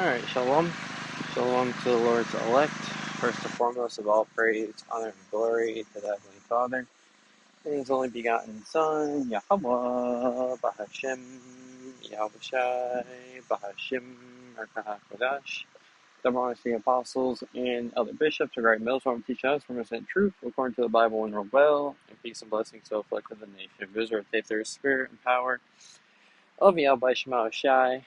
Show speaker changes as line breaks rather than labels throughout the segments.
Alright, Shalom. Shalom to the Lord's elect. First and foremost of all praise, honor, and glory to the Heavenly Father, and His only begotten Son, Yahweh, Bahashem, Yahushai, Bahashem, Kodash. Double honors to the apostles and other bishops who write Millstone teach us from the truth according to the Bible and real well, and peace and blessings so afflict to the nation of Israel. Take their spirit and power of Yahweh Shema Shai.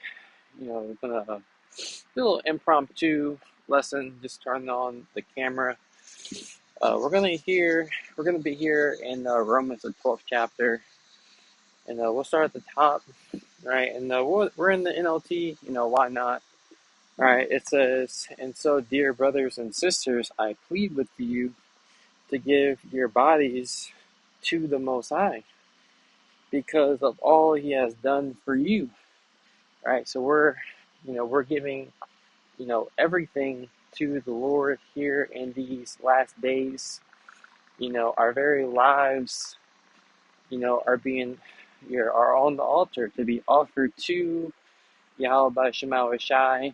We're gonna do a little impromptu lesson. Just turn on the camera. We're gonna be here in Romans, the 12th chapter, and we'll start at the top, right? And we're in the NLT. Why not? All right. It says, "And so, dear brothers and sisters, I plead with you to give your bodies to the Most High, because of all He has done for you." All right. So we're giving everything to the Lord here in these last days. Our very lives, are on the altar to be offered to Yahweh Shema Shai.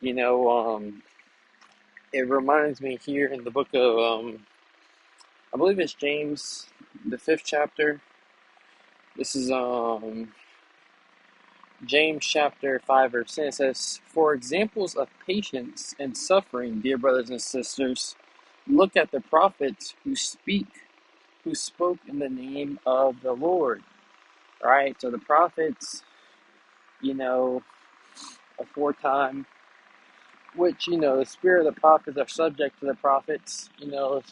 It reminds me here in the book of, I believe it's James, the 5th chapter. This is James chapter 5 verse 10. It says, "For examples of patience and suffering, dear brothers and sisters, look at the prophets who spoke in the name of the Lord." All right, so the prophets, aforetime, which, the spirit of the prophets are subject to the prophets. The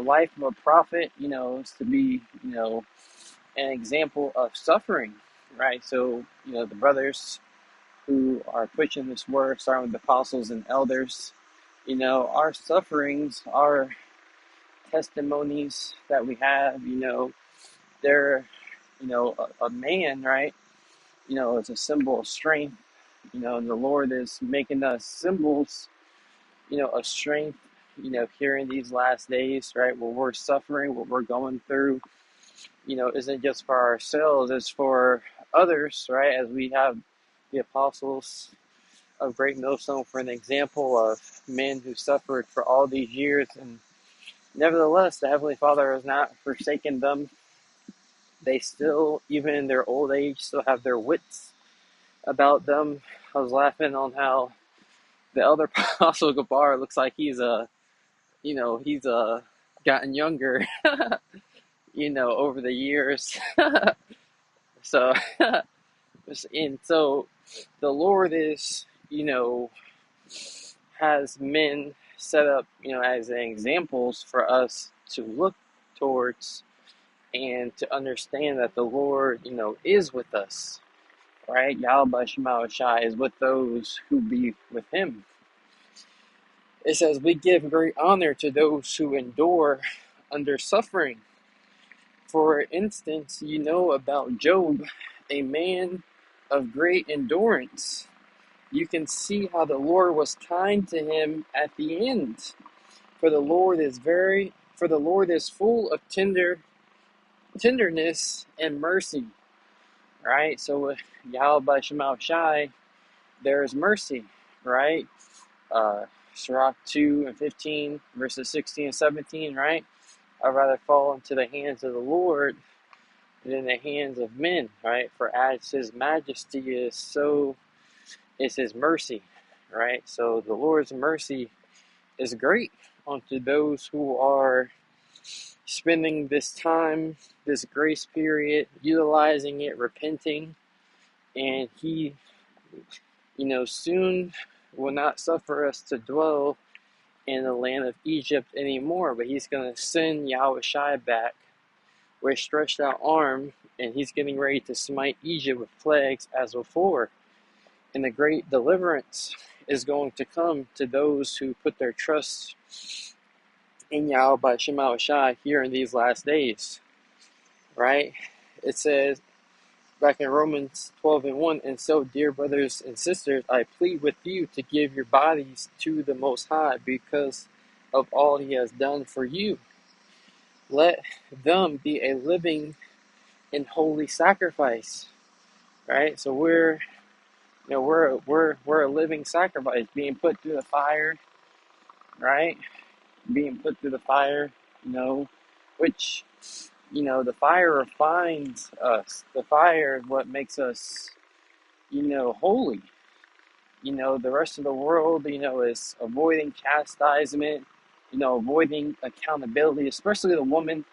life of a prophet, is to be, an example of suffering, right? So, the brothers who are pushing this word, starting with the apostles and elders, our sufferings, our testimonies that we have, they're, a man, right? Is a symbol of strength, and the Lord is making us symbols, of strength, here in these last days, right? What we're suffering, what we're going through, isn't just for ourselves, it's for others, right? As we have the apostles of Great Millstone for an example of men who suffered for all these years, and nevertheless, the Heavenly Father has not forsaken them. They still, even in their old age, still have their wits about them. I was laughing on how the elder apostle Gabar looks like he's gotten younger, over the years. So, and so the Lord is, has men set up, as examples for us to look towards and to understand that the Lord, is with us, right? Yahweh Shema Shai is with those who be with Him. It says, "We give great honor to those who endure under suffering. For instance, about Job, a man of great endurance. You can see how the Lord was kind to him at the end. For the Lord is full of tenderness and mercy." Right? So with Yahweh Shema Shai, there is mercy, right? Sirach 2 and 15, verses 16 and 17, right? I'd rather fall into the hands of the Lord than in the hands of men, right? For as His majesty is, so is His mercy, right? So the Lord's mercy is great unto those who are spending this time, this grace period, utilizing it, repenting, and He, soon will not suffer us to dwell in the land of Egypt anymore, but He's going to send Yahweh Shai back with stretched out arm, and He's getting ready to smite Egypt with plagues as before. And the great deliverance is going to come to those who put their trust in Yahweh Shema Shai here in these last days, right? It says back in Romans 12 and 1, "And so, dear brothers and sisters, I plead with you to give your bodies to the Most High because of all He has done for you. Let them be a living and holy sacrifice." Right? So we're, we're a living sacrifice being put through the fire, right? Being put through the fire, which, the fire refines us. The fire is what makes us, holy. The rest of the world, is avoiding chastisement, avoiding accountability, especially the woman,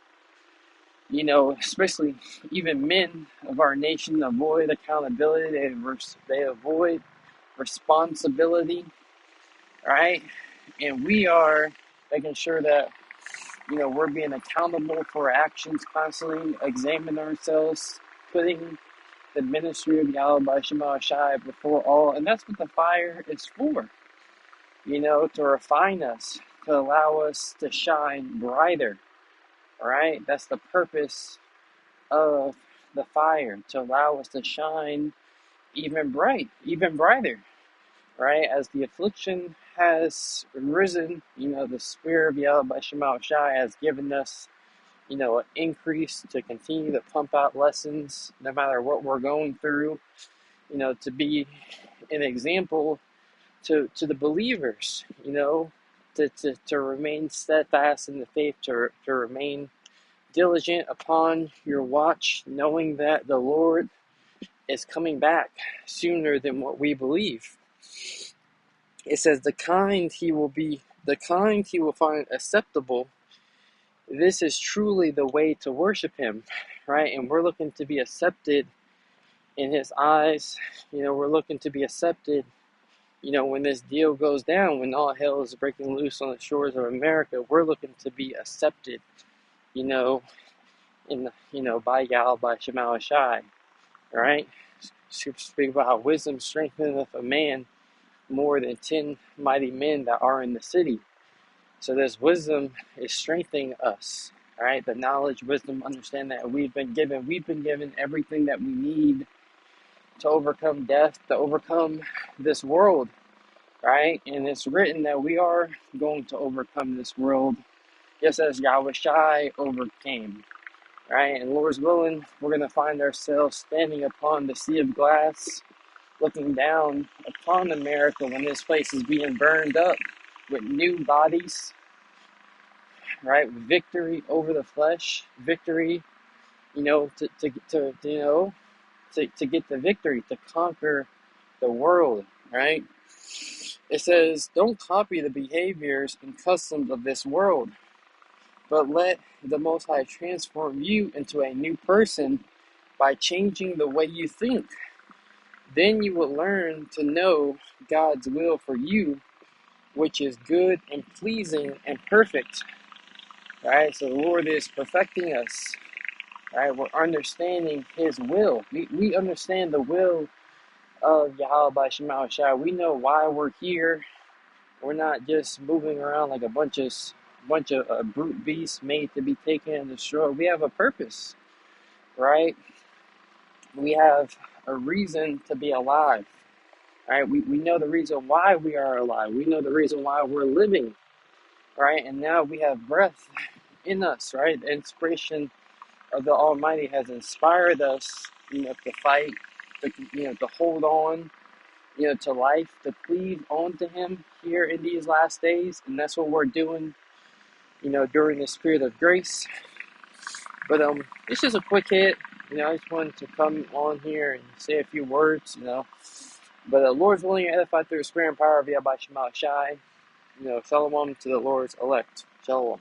especially even men of our nation avoid accountability. They avoid responsibility, right? And we are making sure that, we're being accountable for our actions, constantly examining ourselves, putting the ministry of Yahweh Shema Shai before all. And that's what the fire is for, to refine us, to allow us to shine brighter, all right? That's the purpose of the fire, to allow us to shine even brighter, right? As the affliction has risen, the Spirit of Yahweh Shema Shai has given us, an increase to continue to pump out lessons no matter what we're going through, to be an example to the believers, to remain steadfast in the faith, to remain diligent upon your watch, knowing that the Lord is coming back sooner than what we believe. It says the kind he will find acceptable. This is truly the way to worship him, right? And we're looking to be accepted in his eyes. We're looking to be accepted, when this deal goes down, when all hell is breaking loose on the shores of America. We're looking to be accepted, by Yahweh Shema Shai, right? Scripture speak about how wisdom strengtheneth a man more than 10 mighty men that are in the city. So this wisdom is strengthening us, right? The knowledge, wisdom, understand that we've been given everything that we need to overcome death, to overcome this world, right? And it's written that we are going to overcome this world, just as Yahweh Shai overcame, right? And Lord's willing, we're going to find ourselves standing upon the sea of glass, looking down upon America when this place is being burned up with new bodies, right? Victory over the flesh, victory, to get the victory, to conquer the world, right? It says, don't copy the behaviors and customs of this world, but let the Most High transform you into a new person by changing the way you think. Then you will learn to know God's will for you, which is good and pleasing and perfect. Right? So the Lord is perfecting us. Right? We're understanding his will. We understand the will of Yahweh Shema Shai. We know why we're here. We're not just moving around like a bunch of brute beasts made to be taken and destroyed. We have a purpose, right? We have a reason to be alive, right? We know the reason why we are alive. We know the reason why we're living, right? And now we have breath in us, right? The inspiration of the Almighty has inspired us, to fight, to hold on, to life, to cleave on to him here in these last days. And that's what we're doing, during this period of grace. But it's just a quick hit. I just wanted to come on here and say a few words, But the Lord's willing to edify through the spirit and power of Yahweh Shema Shai. Shalom to the Lord's elect. Shalom.